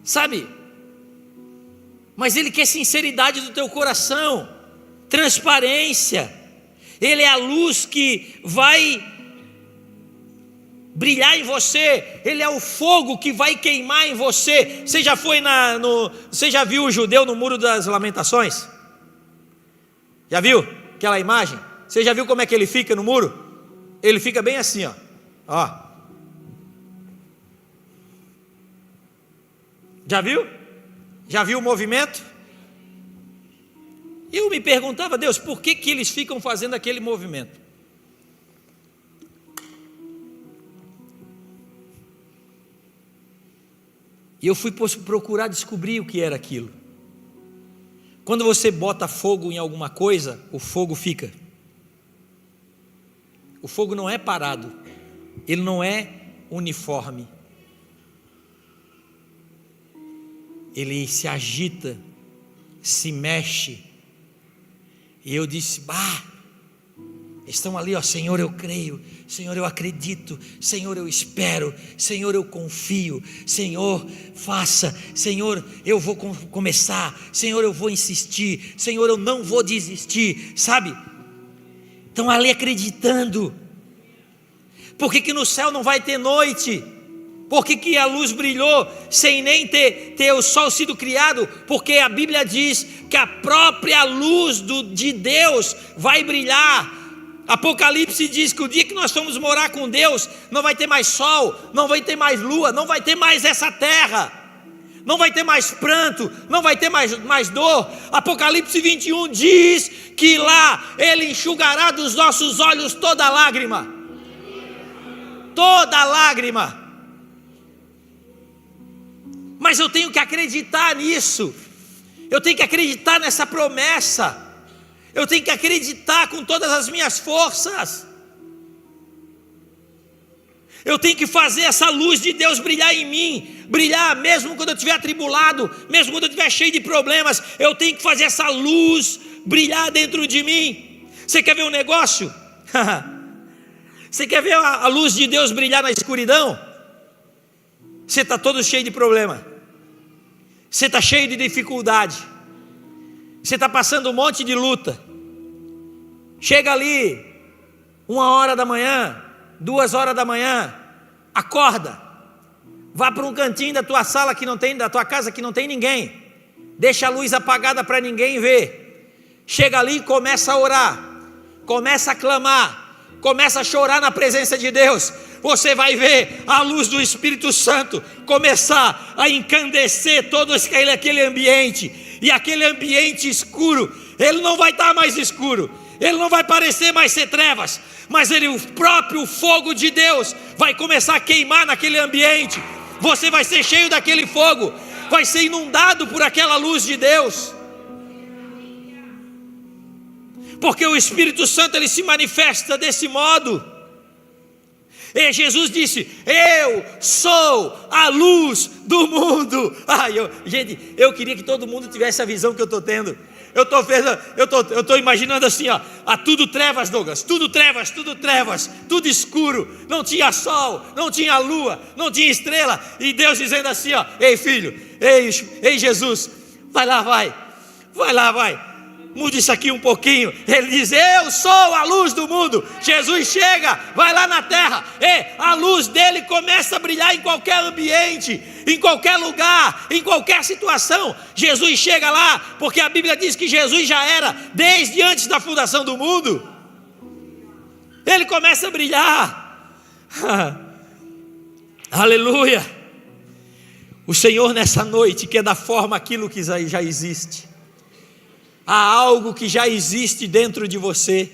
Sabe? Mas ele quer sinceridade do teu coração, transparência. Ele é a luz que vai brilhar em você. Ele é o fogo que vai queimar em você. Você já foi você já viu o judeu no Muro das Lamentações? Já viu aquela imagem? Você já viu como é que ele fica no muro? Ele fica bem assim, ó. Já viu? Já viu o movimento? Eu me perguntava, Deus, por que eles ficam fazendo aquele movimento? E eu fui procurar descobrir o que era aquilo. Quando você bota fogo em alguma coisa, o fogo fica. O fogo não é parado, ele não é uniforme. Ele se agita, se mexe. E eu disse, estão ali, ó, Senhor, eu creio, Senhor, eu acredito, Senhor, eu espero, Senhor, eu confio, Senhor, faça, Senhor, eu vou começar, Senhor, eu vou insistir, Senhor, eu não vou desistir, sabe? Estão ali acreditando. Por que no céu não vai ter noite? Por que a luz brilhou sem nem ter o sol sido criado? Porque a Bíblia diz que a própria luz de Deus vai brilhar. Apocalipse diz que o dia que nós formos morar com Deus, não vai ter mais sol, não vai ter mais lua, não vai ter mais essa terra, não vai ter mais pranto, não vai ter mais dor. Apocalipse 21 diz que lá Ele enxugará dos nossos olhos toda lágrima. Toda lágrima. Mas eu tenho que acreditar nisso, eu tenho que acreditar nessa promessa, eu tenho que acreditar com todas as minhas forças. Eu tenho que fazer essa luz de Deus brilhar em mim, brilhar mesmo quando eu estiver atribulado, mesmo quando eu estiver cheio de problemas. Eu tenho que fazer essa luz brilhar dentro de mim. Você quer ver um negócio? Você quer ver a luz de Deus brilhar na escuridão? Você está todo cheio de problema, você está cheio de dificuldade, você está passando um monte de luta. Chega ali 1h da manhã, 2h da manhã, acorda, vá para um cantinho da tua sala que não tem, da tua casa que não tem ninguém, deixa a luz apagada para ninguém ver. Chega ali e começa a orar, começa a clamar, começa a chorar na presença de Deus. Você vai ver a luz do Espírito Santo começar a encandecer todo aquele ambiente, e aquele ambiente escuro, ele não vai estar mais escuro, ele não vai parecer mais ser trevas, mas o próprio fogo de Deus vai começar a queimar naquele ambiente. Você vai ser cheio daquele fogo, vai ser inundado por aquela luz de Deus, porque o Espírito Santo ele se manifesta desse modo. E Jesus disse: eu sou a luz do mundo. Gente, eu queria que todo mundo tivesse a visão que eu estou tendo. Eu estou imaginando assim, ó, tudo trevas, Douglas, tudo trevas, tudo escuro, não tinha sol, não tinha lua, não tinha estrela, e Deus dizendo assim, ó: ei filho, ei Jesus, vai lá, muda isso aqui um pouquinho. Ele diz: eu sou a luz do mundo. Jesus chega, vai lá na terra, e a luz dele começa a brilhar em qualquer ambiente, em qualquer lugar, em qualquer situação. Jesus chega lá, porque a Bíblia diz que Jesus já era desde antes da fundação do mundo. Ele começa a brilhar. Aleluia. O Senhor nessa noite quer dar forma àquilo que já existe. Há algo que já existe dentro de você,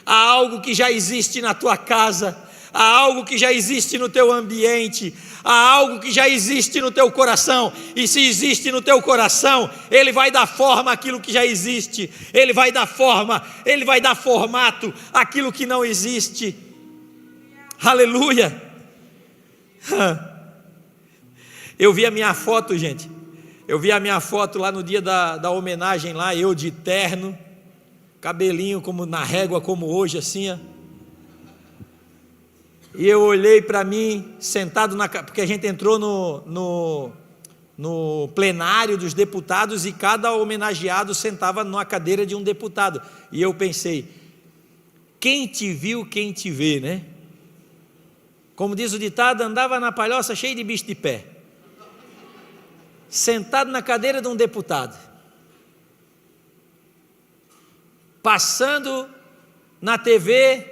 há algo que já existe na tua casa, há algo que já existe no teu ambiente, há algo que já existe no teu coração. E se existe no teu coração, ele vai dar forma àquilo que já existe, ele vai dar forma, ele vai dar formato àquilo que não existe. Aleluia. Eu vi a minha foto, gente. Eu vi a minha foto lá no dia da homenagem lá, eu de terno, cabelinho como na régua, como hoje assim, ó. E eu olhei para mim, sentado porque a gente entrou no plenário dos deputados, e cada homenageado sentava numa cadeira de um deputado. E eu pensei: quem te viu, quem te vê, né? Como diz o ditado, andava na palhoça cheio de bicho de pé, sentado na cadeira de um deputado, passando na TV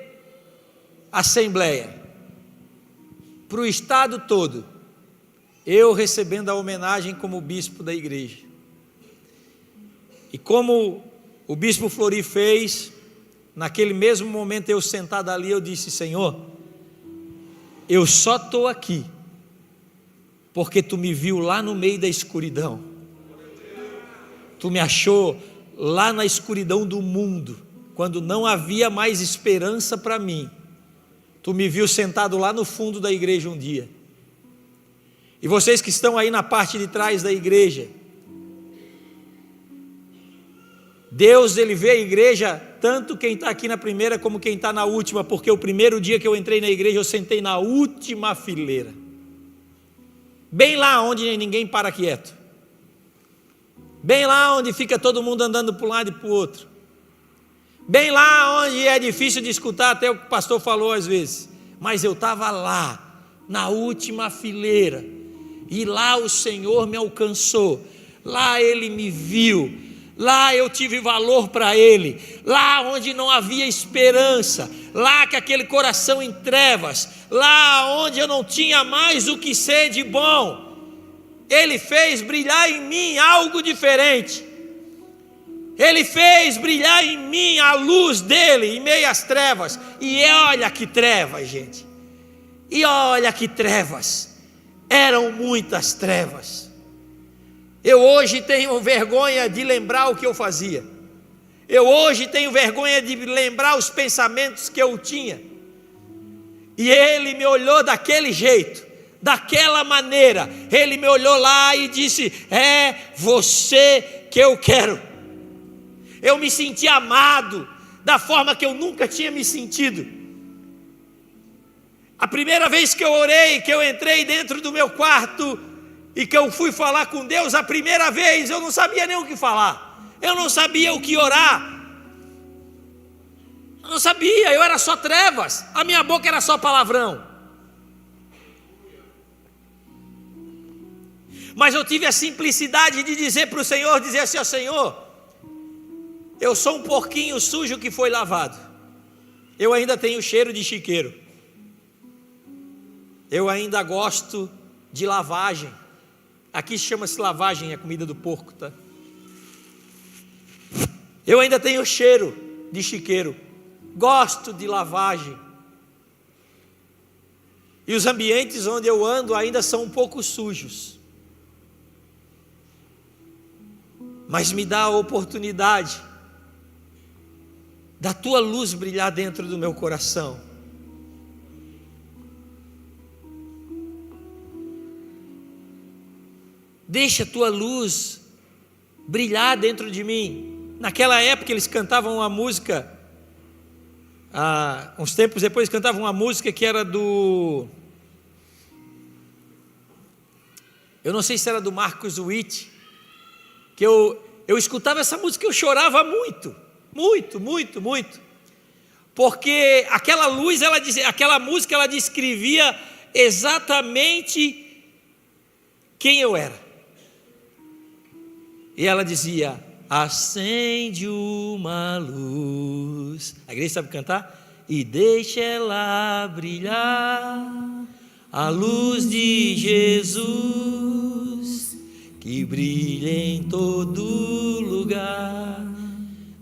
Assembleia, para o estado todo, eu recebendo a homenagem como bispo da igreja. E como o bispo Flori fez, naquele mesmo momento eu sentado ali, eu disse: Senhor, eu só estou aqui porque tu me viu lá no meio da escuridão, tu me achou lá na escuridão do mundo, quando não havia mais esperança para mim. Tu me viu sentado lá no fundo da igreja um dia. E vocês que estão aí na parte de trás da igreja, Deus, ele vê a igreja, tanto quem está aqui na primeira como quem está na última, porque o primeiro dia que eu entrei na igreja, eu sentei na última fileira, bem lá onde ninguém para quieto, bem lá onde fica todo mundo andando para um lado e para o outro, bem lá onde é difícil de escutar até o que o pastor falou às vezes, mas eu estava lá, na última fileira, e lá o Senhor me alcançou, lá Ele me viu, lá eu tive valor para Ele, lá onde não havia esperança, lá que aquele coração em trevas, lá onde eu não tinha mais o que ser de bom, Ele fez brilhar em mim algo diferente. Ele fez brilhar em mim a luz dele em meio às trevas. E olha que trevas, gente, e olha que trevas, eram muitas trevas. Eu hoje tenho vergonha de lembrar o que eu fazia, eu hoje tenho vergonha de lembrar os pensamentos que eu tinha. E ele me olhou daquele jeito, daquela maneira. Ele me olhou lá e disse: é você que eu quero. Eu me senti amado da forma que eu nunca tinha me sentido. A primeira vez que eu orei, que eu entrei dentro do meu quarto e que eu fui falar com Deus, a primeira vez eu não sabia nem o que falar, eu não sabia o que orar, eu não sabia, eu era só trevas, a minha boca era só palavrão. Mas eu tive a simplicidade de dizer para o Senhor, dizer assim: ó Senhor, eu sou um porquinho sujo que foi lavado, eu ainda tenho cheiro de chiqueiro, eu ainda gosto de lavagem. Aqui chama-se lavagem, a comida do porco, tá? Eu ainda tenho cheiro de chiqueiro, gosto de lavagem. E os ambientes onde eu ando ainda são um pouco sujos. Mas me dá a oportunidade da tua luz brilhar dentro do meu coração. Deixa a tua luz brilhar dentro de mim. Naquela época eles cantavam uma música, uns tempos depois cantavam uma música que era eu não sei se era do Marcos Witt, que eu escutava essa música e eu chorava muito, porque aquela luz, aquela música, ela descrevia exatamente quem eu era. E ela dizia: acende uma luz. A igreja sabe cantar? E deixa ela brilhar, a luz de Jesus, que brilha em todo lugar.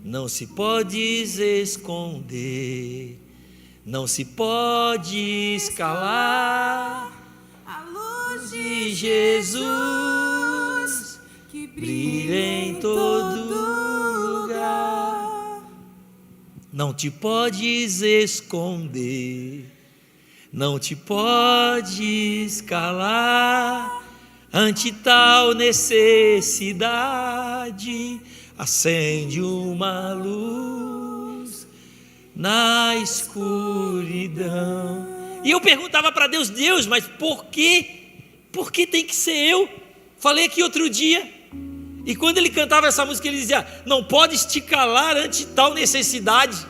Não se pode esconder, não se pode escalar. A luz de Jesus, que brilha em todo lugar. Não te podes esconder, não te podes calar. Ante tal necessidade, acende uma luz na escuridão. E eu perguntava para Deus: Deus, mas por quê? Por que tem que ser eu? Falei aqui outro dia, e quando ele cantava essa música, ele dizia: não podes te calar ante tal necessidade.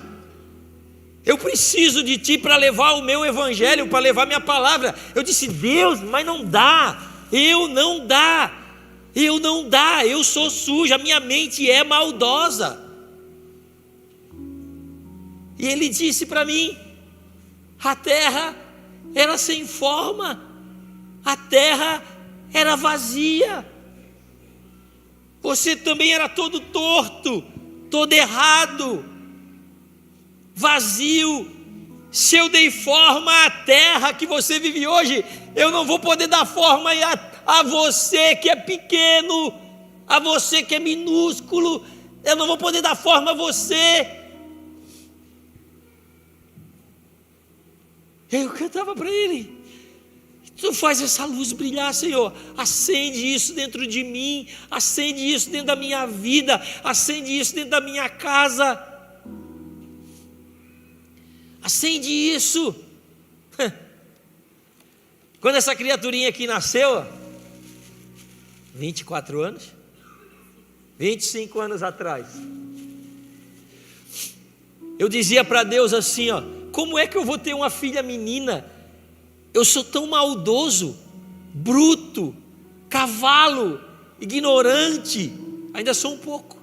Eu preciso de ti para levar o meu evangelho, para levar minha palavra. Eu disse: Deus, mas não dá, eu sou sujo, a minha mente é maldosa. E ele disse para mim: a terra era sem forma, a terra era vazia, você também era todo torto, todo errado, vazio. Se eu dei forma à terra que você vive hoje, eu não vou poder dar forma a você que é pequeno, a você que é minúsculo, eu não vou poder dar forma a você. Eu cantava para ele: tu faz essa luz brilhar, Senhor, acende isso dentro de mim, acende isso dentro da minha vida, acende isso dentro da minha casa, acende isso. Quando essa criaturinha aqui nasceu, 24 anos, 25 anos atrás, eu dizia para Deus assim: ó, como é que eu vou ter uma filha menina? Eu sou tão maldoso, bruto, cavalo, ignorante, ainda sou um pouco.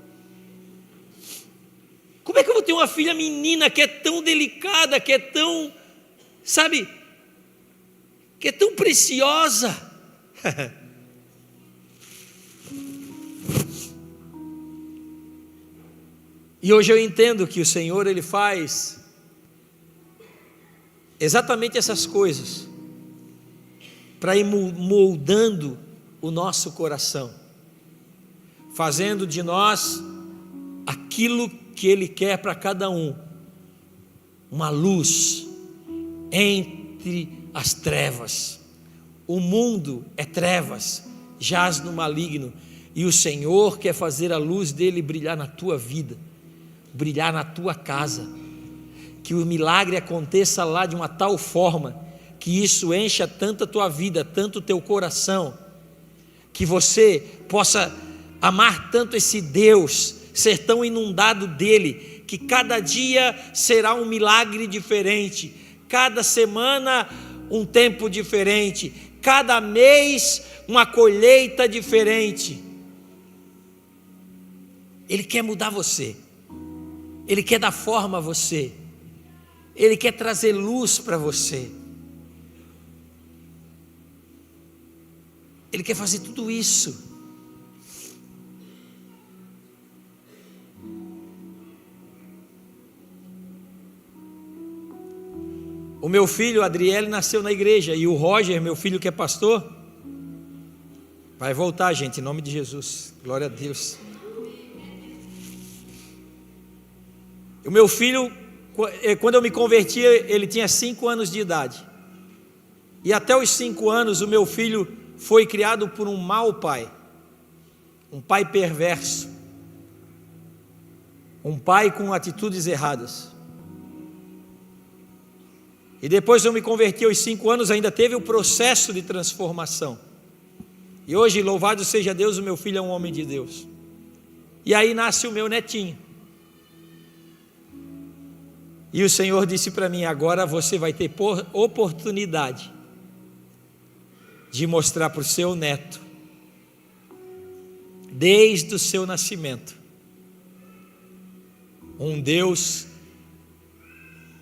Como é que eu vou ter uma filha menina que é tão delicada, que é tão, sabe, que é tão preciosa? E hoje eu entendo que o Senhor, Ele faz exatamente essas coisas para ir moldando o nosso coração, fazendo de nós aquilo que Ele quer para cada um, uma luz em entre as trevas. O mundo é trevas, jaz no maligno, e o Senhor quer fazer a luz dele brilhar na tua vida, brilhar na tua casa, que o milagre aconteça lá de uma tal forma, que isso encha tanto a tua vida, tanto o teu coração, que você possa amar tanto esse Deus, ser tão inundado dele, que cada dia será um milagre diferente, cada semana um tempo diferente, cada mês uma colheita diferente. Ele quer mudar você, Ele quer dar forma a você, Ele quer trazer luz para você, Ele quer fazer tudo isso. O meu filho Adriele nasceu na igreja, e o Roger, meu filho que é pastor, vai voltar, gente, em nome de Jesus, glória a Deus. O meu filho, quando eu me converti, ele tinha 5 anos de idade, e até os 5 anos o meu filho foi criado por um mau pai, um pai perverso, um pai com atitudes erradas. E depois eu me converti aos 5 anos, ainda teve o processo de transformação. E hoje, louvado seja Deus, o meu filho é um homem de Deus. E aí nasce o meu netinho. E o Senhor disse para mim: agora você vai ter oportunidade de mostrar para o seu neto, desde o seu nascimento, um Deus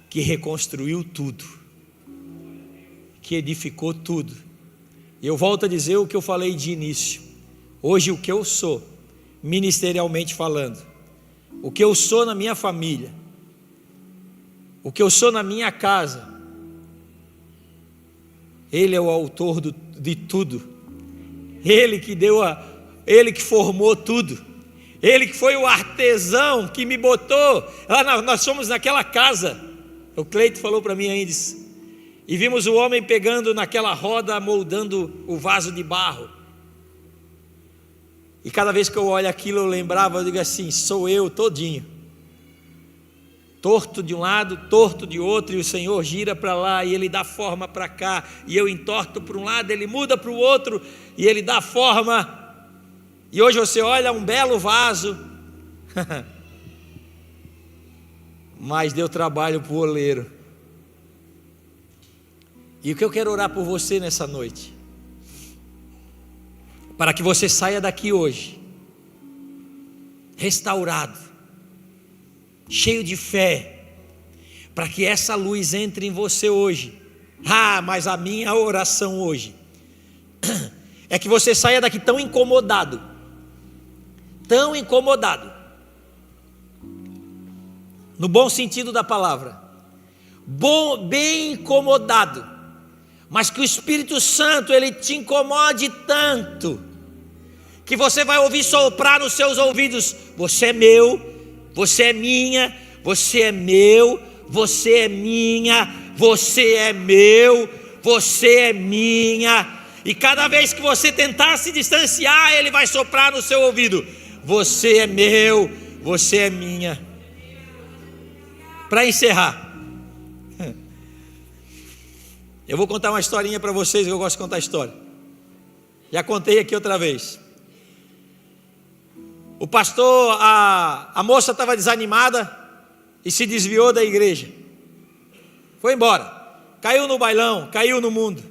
que reconstruiu tudo, que edificou tudo. E eu volto a dizer o que eu falei de início. Hoje o que eu sou, ministerialmente falando, o que eu sou na minha família, o que eu sou na minha casa, Ele é o autor de tudo, Ele que Ele que formou tudo, Ele que foi o artesão que me botou, nós somos naquela casa, o Cleito falou para mim ainda, e vimos o homem pegando naquela roda, moldando o vaso de barro, e cada vez que eu olho aquilo eu lembrava, eu digo assim, sou eu todinho, torto de um lado, torto de outro, e o Senhor gira para lá, e Ele dá forma para cá, e eu entorto para um lado, Ele muda para o outro, e Ele dá forma, e hoje você olha um belo vaso, mas deu trabalho para o oleiro. E o que eu quero orar por você nessa noite, para que você saia daqui hoje restaurado, cheio de fé, para que essa luz entre em você hoje. Mas a minha oração hoje é que você saia daqui tão incomodado, no bom sentido da palavra, bem incomodado, mas que o Espírito Santo ele te incomode tanto, que você vai ouvir soprar nos seus ouvidos: você é meu, você é minha, você é meu, você é minha, você é meu, você é minha. E cada vez que você tentar se distanciar, ele vai soprar no seu ouvido: você é meu, você é minha. Para encerrar, eu vou contar uma historinha para vocês, eu gosto de contar história. Já contei aqui outra vez. O pastor, a moça estava desanimada e se desviou da igreja. Foi embora, caiu no bailão, caiu no mundo.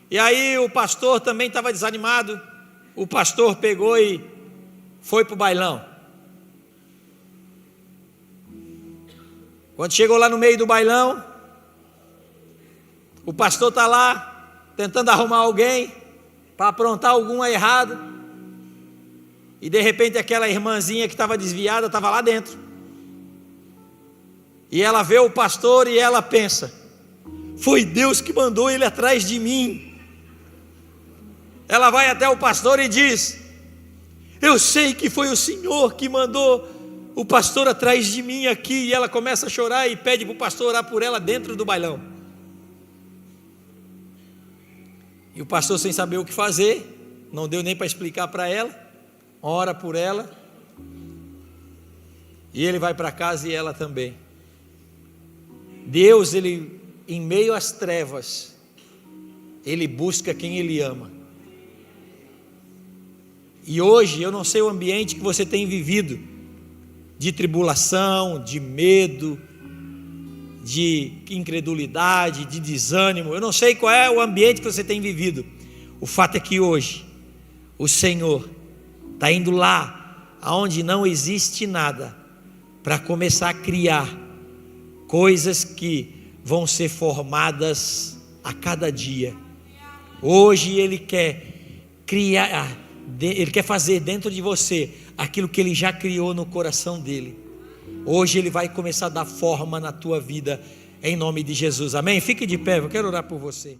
E aí o pastor também estava desanimado. O pastor pegou e foi para o bailão. Quando chegou lá no meio do bailão, o pastor está lá tentando arrumar alguém para aprontar alguma errado, e de repente aquela irmãzinha que estava desviada estava lá dentro, e ela vê o pastor e ela pensa: foi Deus que mandou ele atrás de mim. Ela vai até o pastor e diz: eu sei que foi o Senhor que mandou o pastor atrás de mim aqui. E ela começa a chorar e pede para o pastor orar por ela dentro do bailão. E o pastor, sem saber o que fazer, não deu nem para explicar para ela, ora por ela, e ele vai para casa e ela também. Deus, ele, em meio às trevas, ele busca quem ele ama. E hoje, eu não sei o ambiente que você tem vivido, de tribulação, de medo, de incredulidade, de desânimo. Eu não sei qual é o ambiente que você tem vivido. O fato é que hoje o Senhor está indo lá aonde não existe nada, para começar a criar coisas que vão ser formadas a cada dia. Hoje Ele quer criar, Ele quer fazer dentro de você aquilo que Ele já criou no coração dEle. Hoje Ele vai começar a dar forma na tua vida, em nome de Jesus, amém? Fique de pé, eu quero orar por você.